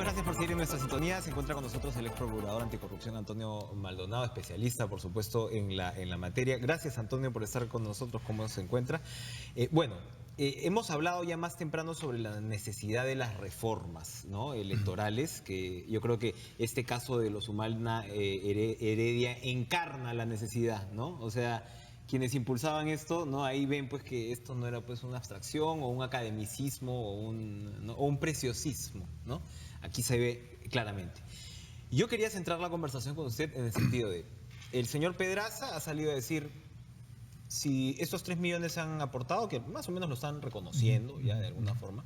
Amigos, gracias por seguir en nuestra sintonía. Se encuentra con nosotros el ex procurador anticorrupción Antonio Maldonado, especialista, por supuesto, en la materia. Gracias, Antonio, por estar con nosotros. ¿Cómo se encuentra? Hemos hablado ya más temprano sobre la necesidad de las reformas, ¿no?, electorales, que yo creo que este caso de los Humala Heredia encarna la necesidad, ¿no? O sea, quienes impulsaban esto, ¿no?, ahí ven pues que esto no era pues una abstracción o un academicismo o un preciosismo, ¿no? Aquí se ve claramente. Yo quería centrar la conversación con usted en el sentido de, el señor Pedraza ha salido a decir, si estos 3 millones se han aportado, que más o menos lo están reconociendo ya de alguna forma,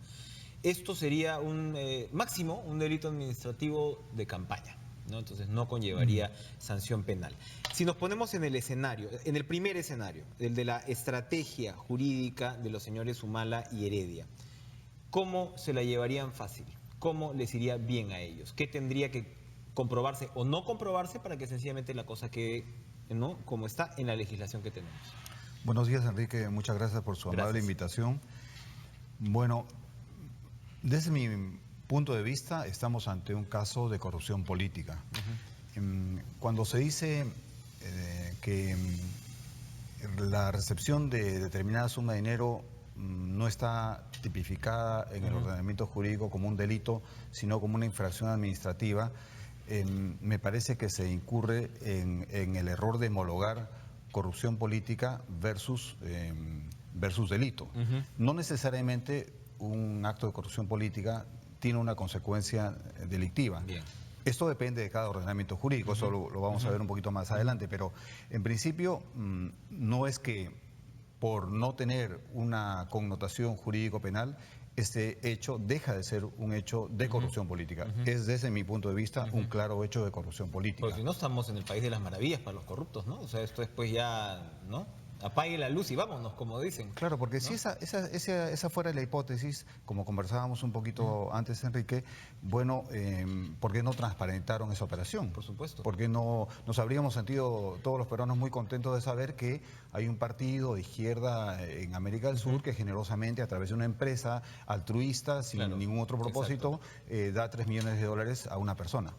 esto sería un máximo un delito administrativo de campaña, ¿no? Entonces no conllevaría sanción penal. Si nos ponemos en el escenario, en el primer escenario, el de la estrategia jurídica de los señores Humala y Heredia, ¿cómo se la llevarían fácil? ¿Cómo les iría bien a ellos? ¿Qué tendría que comprobarse o no comprobarse para que sencillamente la cosa quede, ¿no?, como está en la legislación que tenemos? Buenos días, Enrique. Muchas gracias por su amable invitación. Bueno, desde mi punto de vista, estamos ante un caso de corrupción política. Cuando se dice que la recepción de determinada suma de dinero no está tipificada en el ordenamiento jurídico como un delito, sino como una infracción administrativa, me parece que se incurre en el error de homologar corrupción política versus delito. No necesariamente un acto de corrupción política tiene una consecuencia delictiva. Bien. Esto depende de cada ordenamiento jurídico, eso lo vamos a ver un poquito más adelante, pero en principio no es que por no tener una connotación jurídico-penal, este hecho deja de ser un hecho de corrupción política. Es desde mi punto de vista un claro hecho de corrupción política. Porque si no, estamos en el país de las maravillas para los corruptos, ¿no? O sea, esto después ya, ¿no?, apague la luz y vámonos, como dicen. Claro, porque ¿no? si esa fuera la hipótesis, como conversábamos un poquito antes, Enrique, bueno, ¿por qué no transparentaron esa operación? Por supuesto. ¿Por qué no nos habríamos sentido todos los peruanos muy contentos de saber que hay un partido de izquierda en América del Sur que generosamente, a través de una empresa altruista, sin ningún otro propósito, da 3 millones de dólares a una persona,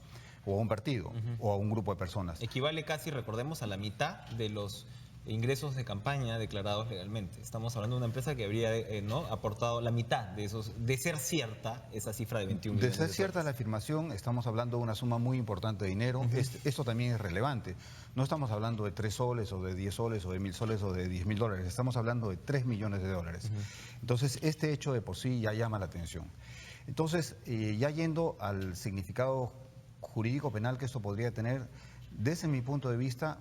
o a un partido, o a un grupo de personas? Equivale casi, recordemos, a la mitad de los ingresos de campaña declarados legalmente. Estamos hablando de una empresa que habría ¿no?, aportado la mitad de esos, de ser cierta esa cifra de 21 millones. De ser cierta la afirmación, estamos hablando de una suma muy importante de dinero. Esto también es relevante. No estamos hablando de 3 soles o de 10 soles o de 1.000 soles o de 10.000 dólares. Estamos hablando de 3 millones de dólares. Entonces, este hecho de por sí ya llama la atención. Entonces, ya yendo al significado jurídico penal que esto podría tener, desde mi punto de vista,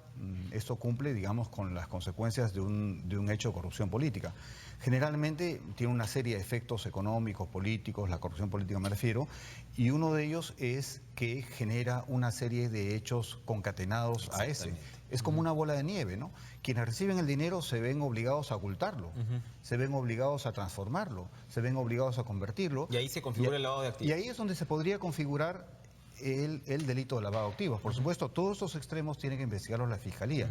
esto cumple, digamos, con las consecuencias de un hecho de corrupción política. Generalmente tiene una serie de efectos económicos, políticos, la corrupción política me refiero, y uno de ellos es que genera una serie de hechos concatenados a ese. Es como una bola de nieve, ¿no? Quienes reciben el dinero se ven obligados a ocultarlo, se ven obligados a transformarlo, se ven obligados a convertirlo. Y ahí se configura el lavado de activos. Y ahí es donde se podría configurar el delito de lavado de activos. Por supuesto, todos estos extremos tienen que investigarlos la Fiscalía.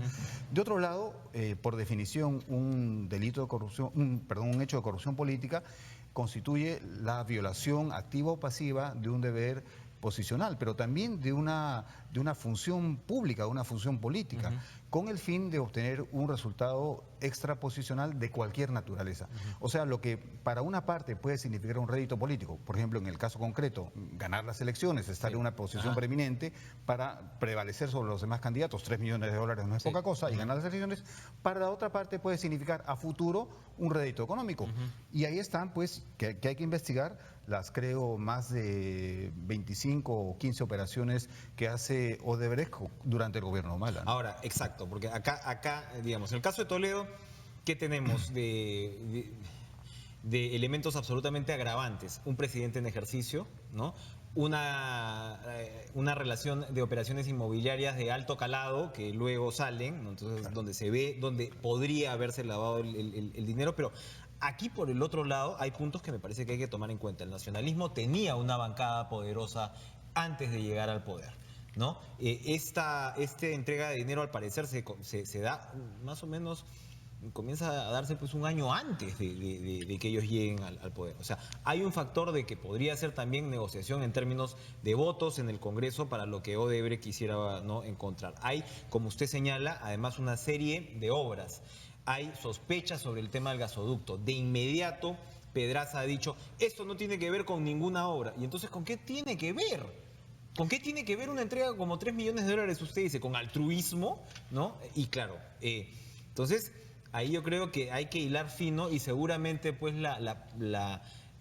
De otro lado, por definición, un delito de corrupción, un hecho de corrupción política constituye la violación activa o pasiva de un deber posicional, pero también de una función pública, de una función política, con el fin de obtener un resultado extraposicional de cualquier naturaleza. O sea, lo que para una parte puede significar un rédito político, por ejemplo, en el caso concreto, ganar las elecciones, estar en una posición preeminente para prevalecer sobre los demás candidatos, 3 millones de dólares no es poca cosa, y ganar las elecciones, para la otra parte puede significar a futuro un rédito económico. Y ahí están, pues, que hay que investigar las, creo, más de 25 o 15 operaciones que hace Odebrecht durante el gobierno Humala, ¿no? Ahora, exacto, porque acá, digamos, en el caso de Toledo, ¿qué tenemos de elementos absolutamente agravantes? Un presidente en ejercicio, ¿no? Una relación de operaciones inmobiliarias de alto calado que luego salen, ¿no? Entonces, donde se ve, donde podría haberse lavado el dinero, pero aquí por el otro lado hay puntos que me parece que hay que tomar en cuenta. El nacionalismo tenía una bancada poderosa antes de llegar al poder, ¿no? Esta entrega de dinero al parecer se da más o menos comienza a darse pues un año antes de que ellos lleguen al poder. O sea, hay un factor de que podría ser también negociación en términos de votos en el Congreso para lo que Odebrecht quisiera, ¿no?, encontrar. Hay, como usted señala, además una serie de obras. Hay sospechas sobre el tema del gasoducto. De inmediato, Pedraza ha dicho, esto no tiene que ver con ninguna obra. Y entonces, ¿con qué tiene que ver? ¿Con qué tiene que ver una entrega como 3 millones de dólares, usted dice? ¿Con altruismo? ¿No? Y claro, entonces, ahí yo creo que hay que hilar fino y seguramente pues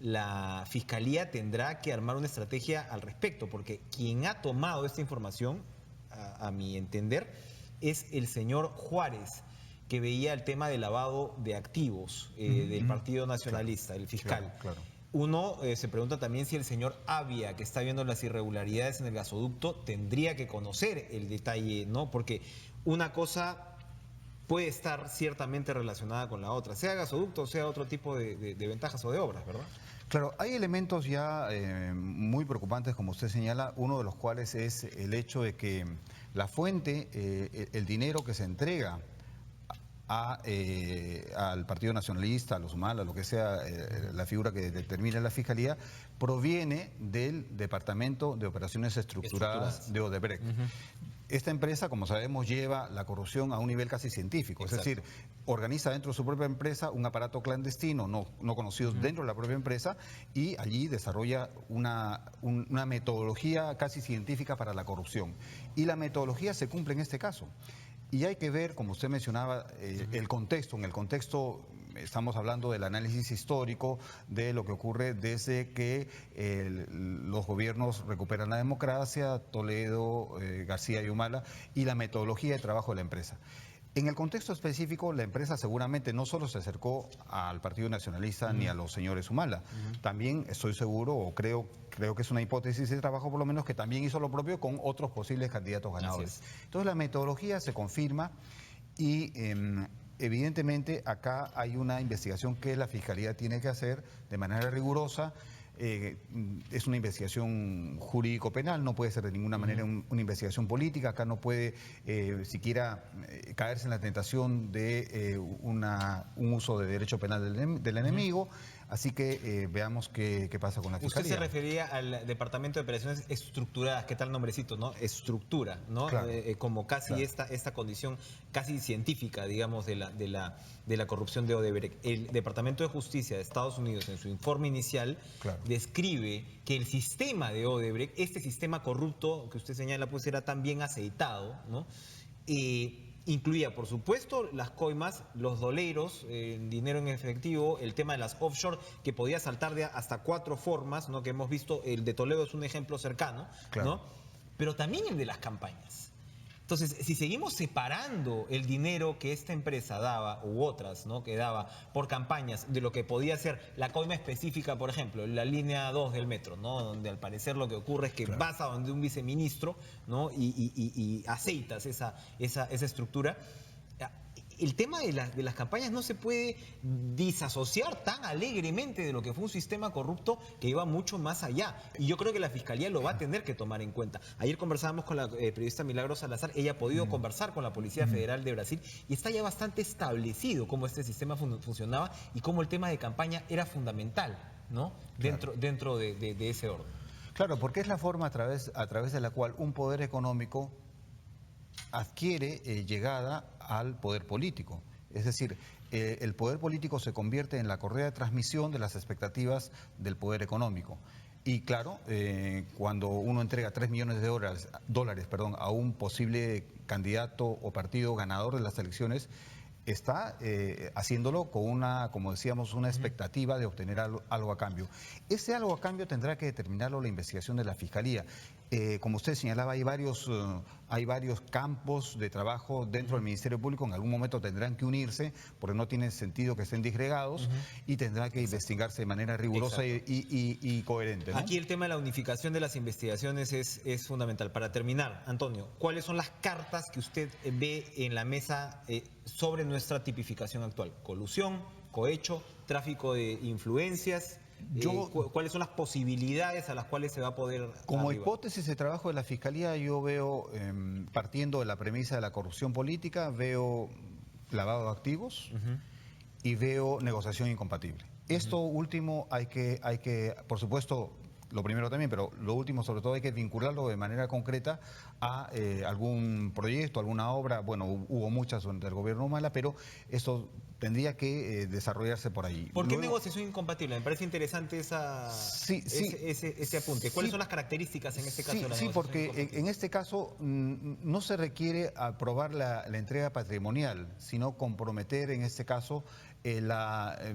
la Fiscalía tendrá que armar una estrategia al respecto, porque quien ha tomado esta información, a mi entender, es el señor Juárez, que veía el tema del lavado de activos del Partido Nacionalista, claro, el fiscal. claro. Uno se pregunta también si el señor Avia, que está viendo las irregularidades en el gasoducto, tendría que conocer el detalle, ¿no? Porque una cosa puede estar ciertamente relacionada con la otra, sea gasoducto, sea otro tipo de ventajas o de obras, ¿verdad? Claro, hay elementos ya muy preocupantes, como usted señala, uno de los cuales es el hecho de que la fuente, el dinero que se entrega al Partido Nacionalista, a los Humala, a lo que sea la figura que determine la Fiscalía, proviene del Departamento de Operaciones Estructuradas de Odebrecht. Esta empresa, como sabemos, lleva la corrupción a un nivel casi científico, Exacto. es decir, organiza dentro de su propia empresa un aparato clandestino, no conocido dentro de la propia empresa, y allí desarrolla una metodología casi científica para la corrupción. Y la metodología se cumple en este caso. Y hay que ver, como usted mencionaba, el contexto. En el contexto estamos hablando del análisis histórico de lo que ocurre desde que los gobiernos recuperan la democracia, Toledo, García y Humala, y la metodología de trabajo de la empresa. En el contexto específico, la empresa seguramente no solo se acercó al Partido Nacionalista ni a los señores Humala, también estoy seguro, o creo que es una hipótesis de trabajo por lo menos, que también hizo lo propio con otros posibles candidatos ganadores. Entonces la metodología se confirma y evidentemente acá hay una investigación que la Fiscalía tiene que hacer de manera rigurosa. Es una investigación jurídico-penal, no puede ser de ninguna manera una investigación política, acá no puede siquiera caerse en la tentación de un uso de derecho penal del enemigo, así que veamos qué pasa con la Fiscalía. Usted se refería al Departamento de Operaciones Estructuradas, ¿qué tal nombrecito, no? Estructura, ¿no? Claro, como casi esta condición casi científica, digamos, de la corrupción de Odebrecht. El Departamento de Justicia de Estados Unidos, en su informe inicial, describe que el sistema de Odebrecht, este sistema corrupto que usted señala, pues era tan bien aceitado, ¿no? Incluía, por supuesto, las coimas, los doleros, dinero en efectivo, el tema de las offshore, que podía saltar de hasta 4 formas, ¿no?, que hemos visto. El de Toledo es un ejemplo cercano, ¿no? Pero también el de las campañas. Entonces, si seguimos separando el dinero que esta empresa daba, u otras, ¿no?, que daba por campañas, de lo que podía ser la coima específica, por ejemplo, la línea 2 del metro, ¿no?, donde al parecer lo que ocurre es que vas a donde un viceministro, ¿no?, y aceitas esa estructura. El tema de las campañas no se puede disasociar tan alegremente de lo que fue un sistema corrupto que iba mucho más allá. Y yo creo que la Fiscalía lo va a tener que tomar en cuenta. Ayer conversábamos con la periodista Milagros Salazar, ella ha podido conversar con la Policía Federal de Brasil y está ya bastante establecido cómo este sistema funcionaba y cómo el tema de campaña era fundamental, ¿no?, dentro de ese orden. Claro, porque es la forma a través de la cual un poder económico adquiere llegada al poder político. Es decir, el poder político se convierte en la correa de transmisión de las expectativas del poder económico. Y claro, cuando uno entrega 3 millones de dólares a un posible candidato o partido ganador de las elecciones, está haciéndolo con una, como decíamos, una expectativa de obtener algo a cambio. Ese algo a cambio tendrá que determinarlo la investigación de la Fiscalía. Como usted señalaba, hay varios campos de trabajo dentro del Ministerio Público, en algún momento tendrán que unirse, porque no tiene sentido que estén disgregados, y tendrá que investigarse de manera rigurosa y coherente, ¿no? Aquí el tema de la unificación de las investigaciones es fundamental. Para terminar, Antonio, ¿cuáles son las cartas que usted ve en la mesa sobre nuestra tipificación actual? Colusión, cohecho, tráfico de influencias. ¿Cuáles son las posibilidades a las cuales se va a poder Como arribar? hipótesis de trabajo de la Fiscalía, yo veo, partiendo de la premisa de la corrupción política, veo lavado de activos Ujú. y veo negociación incompatible. Esto último hay que, por supuesto, lo primero también, pero lo último sobre todo hay que vincularlo de manera concreta a algún proyecto, alguna obra. Bueno, hubo muchas durante el gobierno Humala, pero esto tendría que desarrollarse por ahí. ¿Por qué Luego, negociación incompatible? Me parece interesante Sí, ese apunte. ¿Cuáles sí, son las características en este caso sí, de la sí, negociación porque incompatible? en este caso no se requiere aprobar la entrega patrimonial, sino comprometer en este caso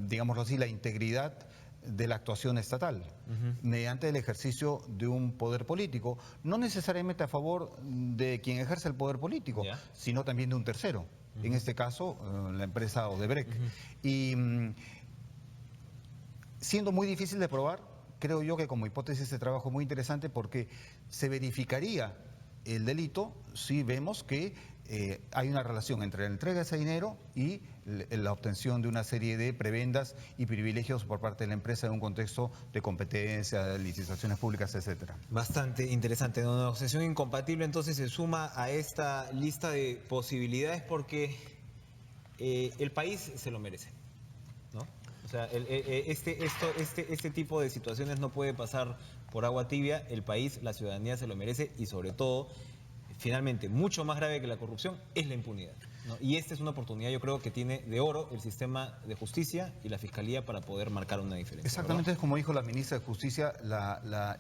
digámoslo así, la integridad de la actuación estatal mediante el ejercicio de un poder político, no necesariamente a favor de quien ejerce el poder político, Ya. sino también de un tercero, en este caso la empresa Odebrecht. Y siendo muy difícil de probar, creo yo que como hipótesis de trabajo muy interesante porque se verificaría el delito si vemos que hay una relación entre la entrega de ese dinero y la obtención de una serie de prebendas y privilegios por parte de la empresa en un contexto de competencia, de licitaciones públicas, etcétera. Bastante interesante. Una negociación incompatible entonces se suma a esta lista de posibilidades porque el país se lo merece, ¿no? O sea, este tipo de situaciones no puede pasar por agua tibia. El país, la ciudadanía se lo merece y sobre todo, finalmente, mucho más grave que la corrupción es la impunidad, ¿no? Y esta es una oportunidad, yo creo, que tiene de oro el sistema de justicia y la fiscalía para poder marcar una diferencia. Exactamente, ¿verdad? es como dijo la ministra de Justicia,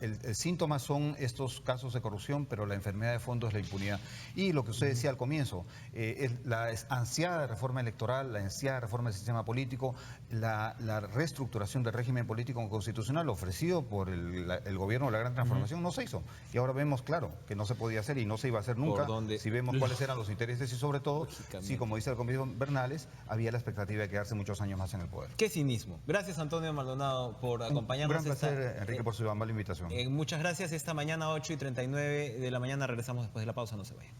el síntoma son estos casos de corrupción, pero la enfermedad de fondo es la impunidad. Y lo que usted decía al comienzo, es la ansiada reforma electoral, la ansiada reforma del sistema político, la reestructuración del régimen político constitucional ofrecido por el gobierno de la Gran Transformación no se hizo. Y ahora vemos, claro, que no se podía hacer y no se iba a hacer nunca, dónde? si vemos cuáles eran los intereses y sobre todo, Lógicamente. si como dice el comisario Bernales, había la expectativa de quedarse muchos años más en el poder. Qué cinismo. Gracias, Antonio Maldonado, por Un acompañarnos. gran placer, Enrique, por su amable invitación. Muchas gracias. Esta mañana, 8:39 de la mañana, regresamos después de la pausa. No se vayan.